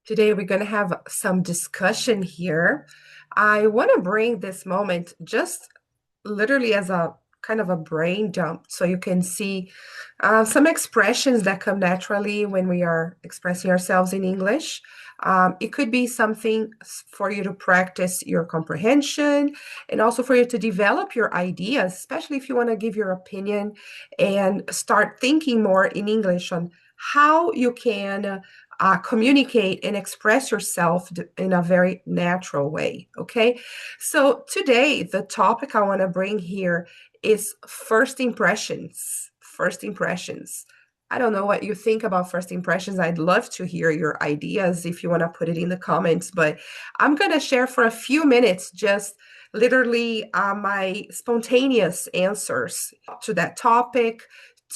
Today, we're going to have some discussion here. I want to bring this moment just literally as a kind of a brain dump so you can see some expressions that come naturally when we are expressing ourselves in English. It could be something for you to practice your comprehension and also for you to develop your ideas, especially if you want to give your opinion and start thinking more in English on how you can communicate and express yourself in a very natural way. Okay. So today, the topic I want to bring here is first impressions. First impressions. I don't know what you think about first impressions. I'd love to hear your ideas if you want to put it in the comments, but I'm going to share for a few minutes just literally my spontaneous answers to that topic,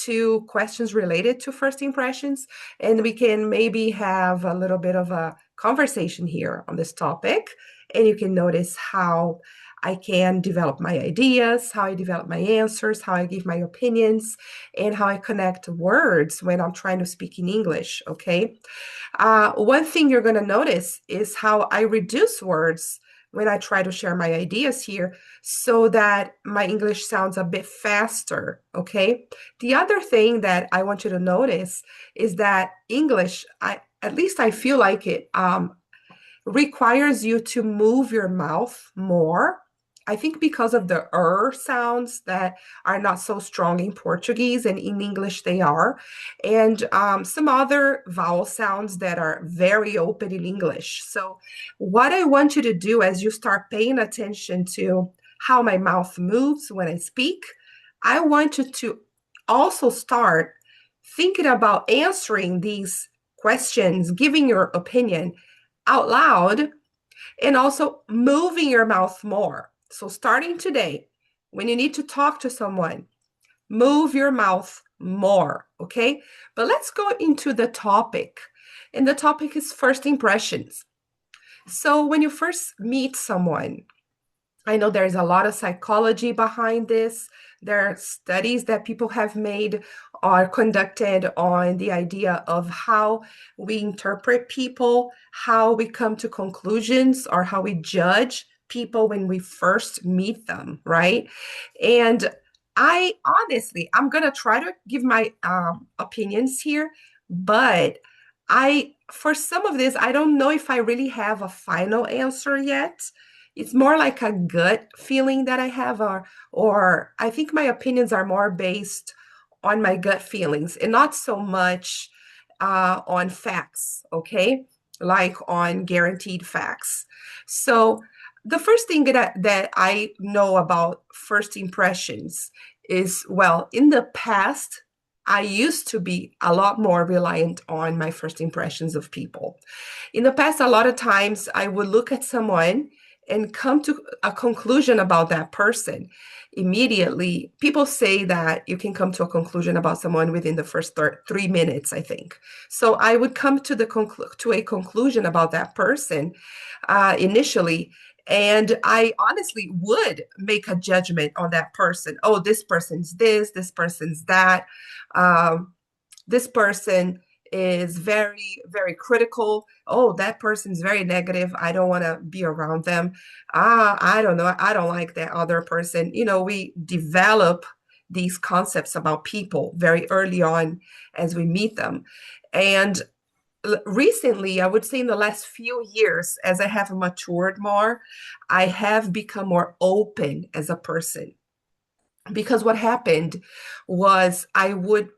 to questions related to first impressions, and we can maybe have a little bit of a conversation here on this topic, and you can notice how I can develop my ideas, how I develop my answers, how I give my opinions, and how I connect words when I'm trying to speak in English, okay? One thing you're going to notice is how I reduce words when I try to share my ideas here so that my English sounds a bit faster, okay? The other thing that I want you to notice is that English, at least I feel like it, requires you to move your mouth more. I think because of the sounds that are not so strong in Portuguese, and in English they are, and some other vowel sounds that are very open in English. So what I want you to do as you start paying attention to how my mouth moves when I speak, I want you to also start thinking about answering these questions, giving your opinion out loud, and also moving your mouth more. So starting today, when you need to talk to someone, move your mouth more, okay? But let's go into the topic. And the topic is first impressions. So when you first meet someone, I know there's a lot of psychology behind this. There are studies that people have made or conducted on the idea of how we interpret people, how we come to conclusions, or how we judge people when we first meet them, right? And I honestly, I'm going to try to give my opinions here, but for some of this, I don't know if I really have a final answer yet. It's more like a gut feeling that I have, or I think my opinions are more based on my gut feelings and not so much on facts, okay? Like on guaranteed facts. So the first thing that I know about first impressions is, well, in the past, I used to be a lot more reliant on my first impressions of people. In the past, a lot of times I would look at someone and come to a conclusion about that person immediately. People say that you can come to a conclusion about someone within the first 3 minutes, I think. So I would come to a conclusion about that person initially, and I honestly would make a judgment on that person. Oh, this person's this person's that. This person is very, very critical. Oh, that person's very negative. I don't want to be around them. I don't know. I don't like that other person. You know, we develop these concepts about people very early on as we meet them. And recently, I would say in the last few years, as I have matured more, I have become more open as a person. Because what happened was I would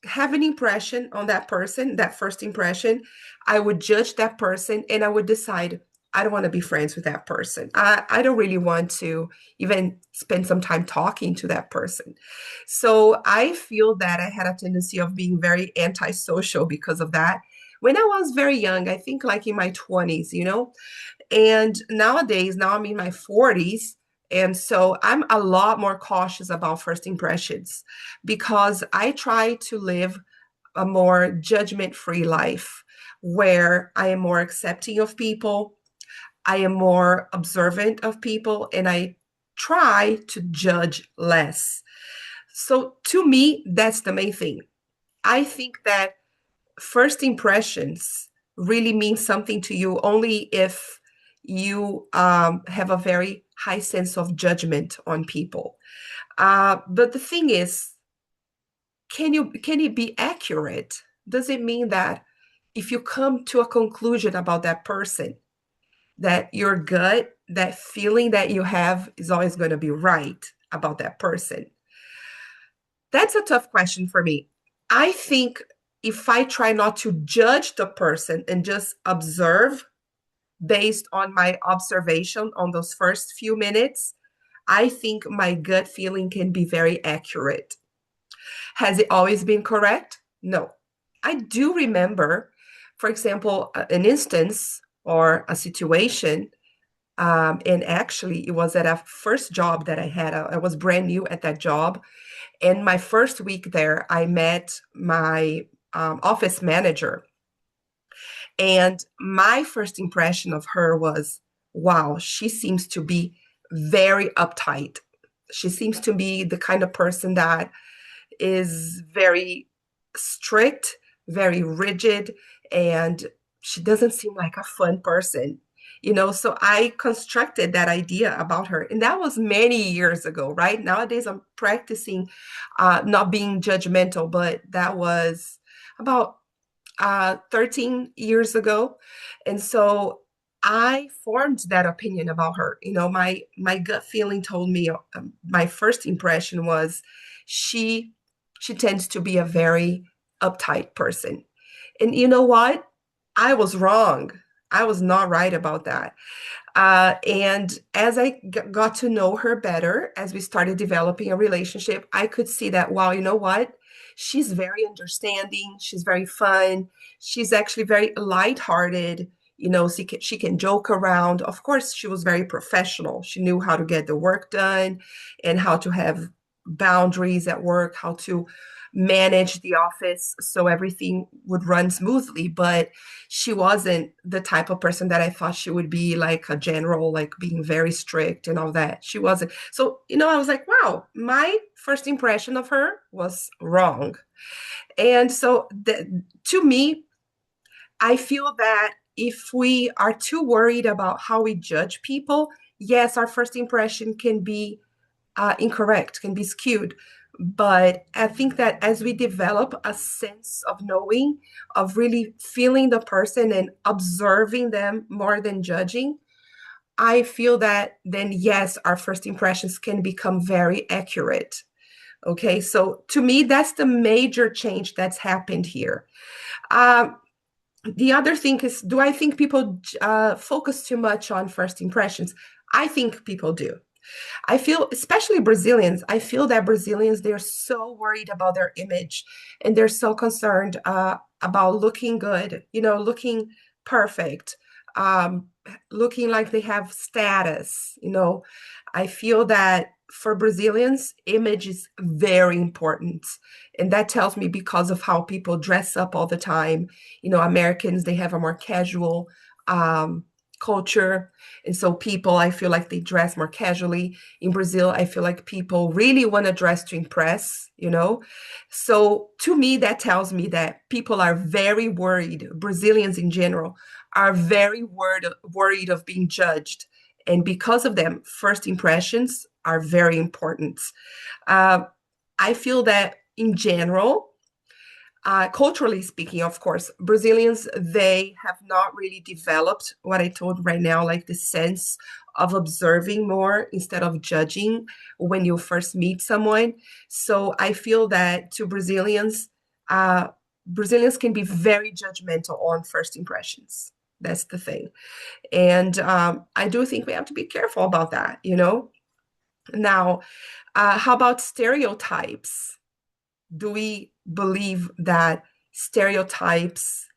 have an impression on that person, that first impression. I would judge that person and I would decide, I don't want to be friends with that person. I don't really want to even spend some time talking to that person. So I feel that I had a tendency of being very antisocial because of that. When I was very young, I think like in my 20s, you know, and nowadays, now I'm in my 40s. And so I'm a lot more cautious about first impressions because I try to live a more judgment-free life where I am more accepting of people, I am more observant of people, and I try to judge less. So to me, that's the main thing. I think that first impressions really mean something to you only if you have a very high sense of judgment on people. But the thing is, can it be accurate? Does it mean that if you come to a conclusion about that person, that your gut, that feeling that you have is always going to be right about that person? That's a tough question for me. I think if I try not to judge the person and just observe based on my observation on those first few minutes, I think my gut feeling can be very accurate. Has it always been correct? No. I do remember, for example, an instance or a situation, and actually it was at a first job that I had. I was brand new at that job. And my first week there, I met my office manager. And my first impression of her was, wow, she seems to be very uptight. She seems to be the kind of person that is very strict, very rigid, and she doesn't seem like a fun person. So I constructed that idea about her. And that was many years ago, right? Nowadays, I'm practicing not being judgmental, but that was about 13 years ago. And so I formed that opinion about her. My gut feeling told me, my first impression was she she tends to be a very uptight person. And you know what? I was wrong. I was not right about that. And as I got to know her better, as we started developing a relationship, I could see that, wow, you know what? She's very understanding. She's very fun. She's actually very lighthearted. She can joke around. Of course, she was very professional. She knew how to get the work done and how to have boundaries at work, how to manage the office so everything would run smoothly. But she wasn't the type of person that I thought she would be, like a general, like being very strict and all that. She wasn't. So, I was like, wow, my first impression of her was wrong. And so, to me, I feel that if we are too worried about how we judge people, yes, our first impression can be incorrect, can be skewed. But I think that as we develop a sense of knowing, of really feeling the person and observing them more than judging, I feel that then, yes, our first impressions can become very accurate. Okay, so to me, that's the major change that's happened here. Um, the other thing is, do I think people focus too much on first impressions? I think people do. I feel, especially Brazilians, I feel that Brazilians, they're so worried about their image and they're so concerned about looking good, looking perfect, um, looking like they have status. I feel that for Brazilians, image is very important. And that tells me because of how people dress up all the time. Americans, they have a more casual culture. And so people, I feel like they dress more casually. In Brazil, I feel like people really want to dress to impress. So to me, that tells me that people are very worried. Brazilians in general are very worried of being judged. And because of them, first impressions are very important. Uh, I feel that in general, culturally speaking, of course, Brazilians, they have not really developed what I told right now, like the sense of observing more instead of judging when you first meet someone. So I feel that to Brazilians can be very judgmental on first impressions. That's the thing. And I do think we have to be careful about that. Now, how about stereotypes? Do we believe that stereotypes,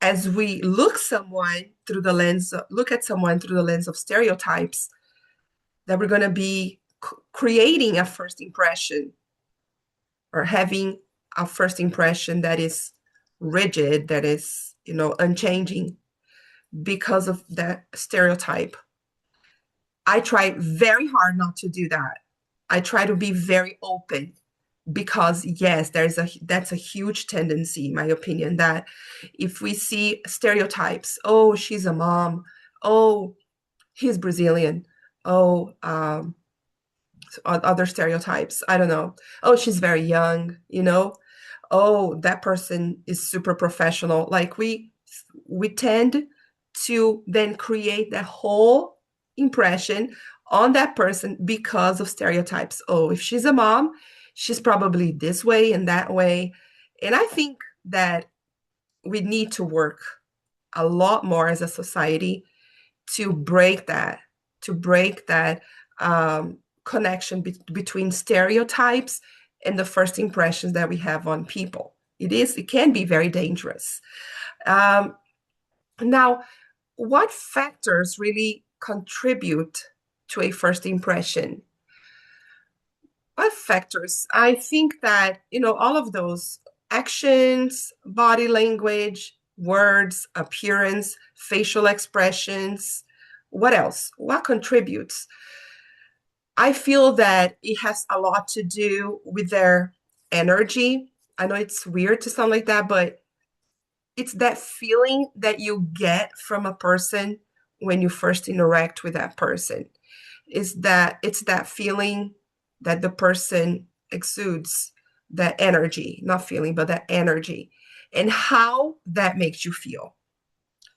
as we look at someone through the lens of stereotypes, that we're going to be creating a first impression or having a first impression that is rigid, that is, unchanging because of that stereotype? I try very hard not to do that. I try to be very open because yes, that's a huge tendency, in my opinion, that if we see stereotypes, oh, she's a mom, oh, he's Brazilian, oh, other stereotypes, I don't know, oh, she's very young, oh, that person is super professional. Like we tend to then create that whole impression on that person because of stereotypes. Oh, if she's a mom, she's probably this way and that way. And I think that we need to work a lot more as a society to break that, to break that connection between stereotypes and the first impressions that we have on people. It can be very dangerous. Um, Now, what factors really contribute to a first impression? What factors? I think that, all of those actions, body language, words, appearance, facial expressions, what else? What contributes? I feel that it has a lot to do with their energy. I know it's weird to sound like that, but it's that feeling that you get from a person when you first interact with that person. It's that feeling that the person exudes, that energy, not feeling, but that energy, and how that makes you feel.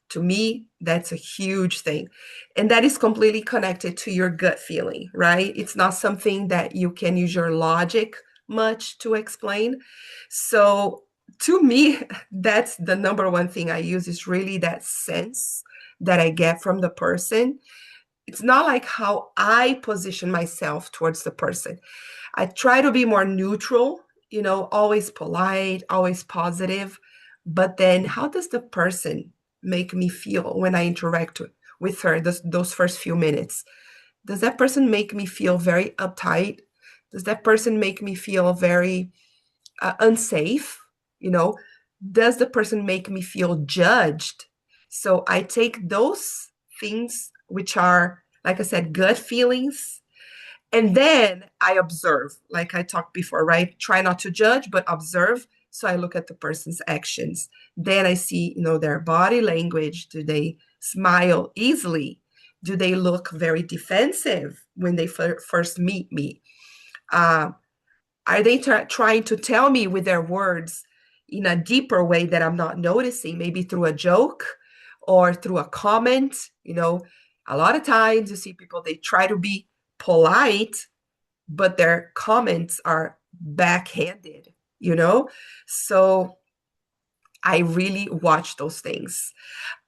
To me, that's a huge thing. And that is completely connected to your gut feeling, right? It's not something that you can use your logic much to explain. So to me, that's the number one thing I use is really that sense that I get from the person. It's not like how I position myself towards the person. I try to be more neutral, always polite, always positive. But then how does the person make me feel when I interact with her those first few minutes? Does that person make me feel very uptight? Does that person make me feel very unsafe? You know, does the person make me feel judged? So I take those things, which are, like I said, gut feelings, and then I observe, like I talked before, right? Try not to judge, but observe. So I look at the person's actions. Then I see, their body language. Do they smile easily? Do they look very defensive when they first meet me? Uh, are they trying to tell me with their words in a deeper way that I'm not noticing, maybe through a joke or through a comment? A lot of times you see people, they try to be polite, but their comments are backhanded, you know? So I really watch those things.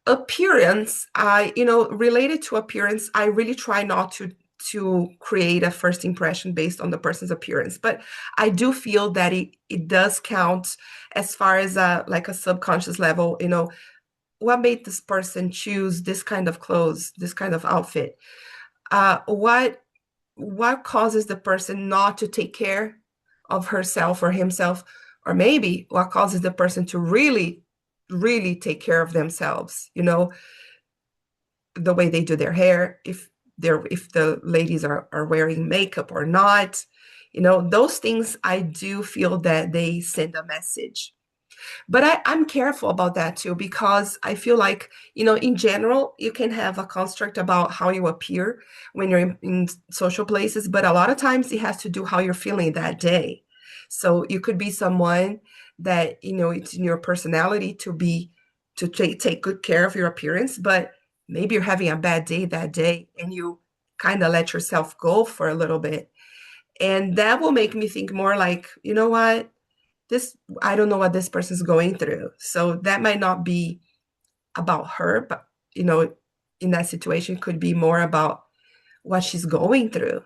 Appearance, related to appearance, I really try not to create a first impression based on the person's appearance, but I do feel that it does count as far as like a subconscious level. What made this person choose this kind of clothes, this kind of outfit? What causes the person not to take care of herself or himself? Or maybe what causes the person to really, really take care of themselves? The way they do their hair, if the ladies are wearing makeup or not. Those things, I do feel that they send a message. But I'm careful about that too, because I feel like, in general, you can have a construct about how you appear when you're in social places, but a lot of times it has to do how you're feeling that day. So you could be someone that, it's in your personality to take good care of your appearance, but maybe you're having a bad day that day and you kind of let yourself go for a little bit. And that will make me think more like, you know what? I don't know what this person's going through. So that might not be about her, but in that situation could be more about what she's going through.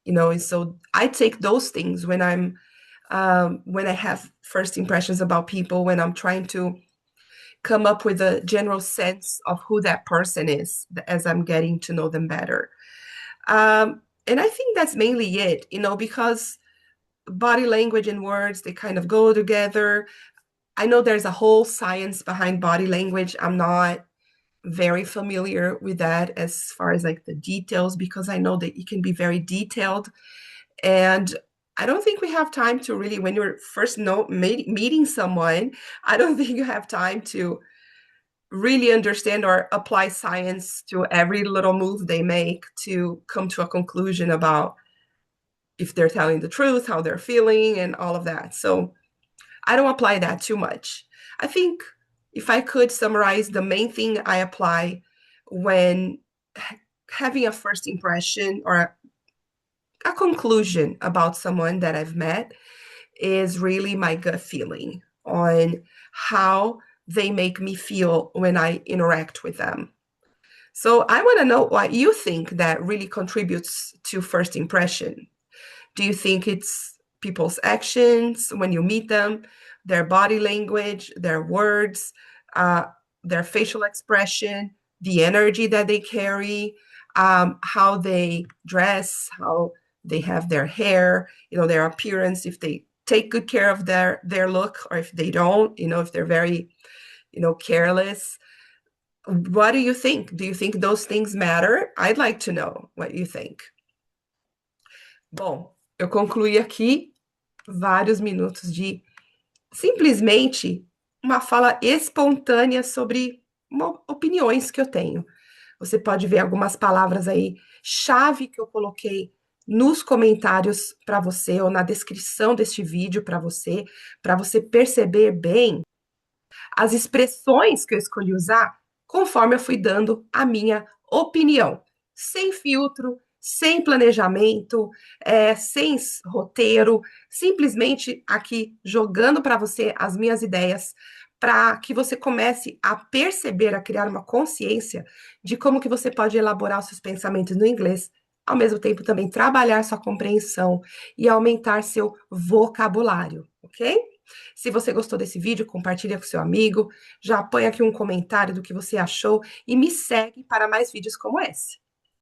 And so I take those things when I have first impressions about people, when I'm trying to come up with a general sense of who that person is as I'm getting to know them better. And I think that's mainly it, because body language and words, they kind of go together. I know there's a whole science behind body language. I'm not very familiar with that as far as like the details, because I know that it can be very detailed. And I don't think we have time to really, when you're first meeting someone, I don't think you have time to really understand or apply science to every little move they make to come to a conclusion about if they're telling the truth, how they're feeling, and all of that. So I don't apply that too much. I think if I could summarize the main thing I apply when having a first impression or a conclusion about someone that I've met is really my gut feeling on how they make me feel when I interact with them. So I want to know what you think that really contributes to first impression. Do you think it's people's actions when you meet them, their body language, their words, uh, their facial expression, the energy that they carry, how they dress, how they have their hair, their appearance, if they take good care of their look, or if they don't, if they're very, careless. What do you think? Do you think those things matter? I'd like to know what you think. Bom, eu concluí aqui vários minutos de simplesmente uma fala espontânea sobre opiniões que eu tenho. Você pode ver algumas palavras aí, chave que eu coloquei nos comentários para você, ou na descrição deste vídeo para você perceber bem as expressões que eu escolhi usar conforme eu fui dando a minha opinião, sem filtro, sem planejamento, sem roteiro, simplesmente aqui jogando para você as minhas ideias, para que você comece a perceber, a criar uma consciência de como que você pode elaborar os seus pensamentos no inglês, ao mesmo tempo também trabalhar sua compreensão e aumentar seu vocabulário, ok? Se você gostou desse vídeo, compartilha com seu amigo, já põe aqui um comentário do que você achou e me segue para mais vídeos como esse.